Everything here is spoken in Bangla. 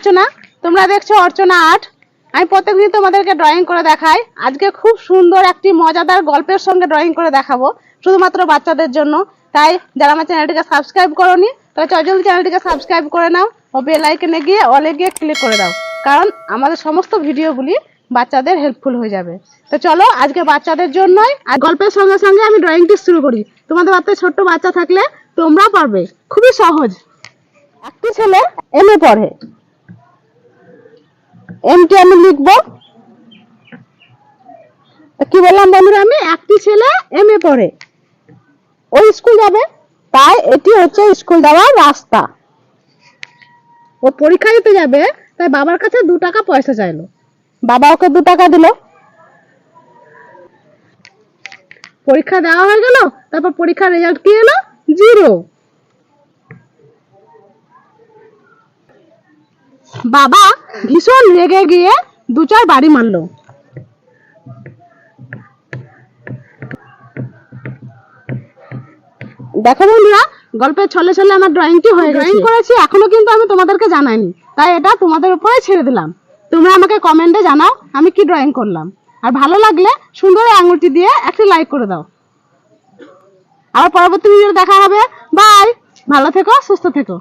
অর্চনা, তোমরা দেখছো অর্চনা আর্ট। আমি প্রত্যেকদিন তোমাদেরকে ড্রয়িং করে দেখাই। আজকে খুব সুন্দর একটি মজাদার গল্পের সঙ্গে ড্রয়িং করে দেখাবো, শুধুমাত্র বাচ্চাদের জন্য। তাই যারা আমার চ্যানেলটিকে সাবস্ক্রাইব করোনি তাহলে জলদি চ্যানেলটিকে সাবস্ক্রাইব করে নাও ও বেল আইকনে গিয়ে অলে গিয়ে ক্লিক করে দাও, কারণ আমাদের সমস্ত ভিডিওগুলি বাচ্চাদের হেল্পফুল হয়ে যাবে। তো চলো আজকে বাচ্চাদের জন্যই আর গল্পের সঙ্গে সঙ্গে আমি ড্রয়িংটি শুরু করি। তোমাদের বাচ্চা ছোট্ট বাচ্চা থাকলে তোমরা পারবে, খুবই সহজ। একটি ছেলে এমএ পড়ে, এমটি আমি লিখবো। কি বললাম বন্ধুরা, আমি একটি ছেলে এমএ পড়ে, ওই স্কুল যাবে, তাই এটি হচ্ছে স্কুল যাওয়ার রাস্তা। ও পরীক্ষা দিতে যাবে, তাই বাবার কাছে 2 টাকা পয়সা চাইলো। বাবা ওকে 2 টাকা দিল। পরীক্ষা দেওয়া হয়ে গেল, তারপর পরীক্ষার রেজাল্ট কি এলো? 0। বাবা ভীষণ রেগে গিয়ে 2-4 বাড়ি মারলো। দেখো বন্ধুরা, গল্পের ছলে ছলে আমার ড্রয়িংটি হয়ে গেছে। ড্রয়িং করেছি এখনো কিন্তু আমি তোমাদেরকে জানাইনি, তাই এটা তোমাদের উপরে ছেড়ে দিলাম। তোমরা আমাকে কমেন্টে জানাও আমি কি ড্রয়িং করলাম, আর ভালো লাগলে সুন্দর আঙুলটি দিয়ে একটি লাইক করে দাও। আবার পরবর্তী ভিডিও দেখা হবে। বাই, ভালো থেকো, সুস্থ থেকো।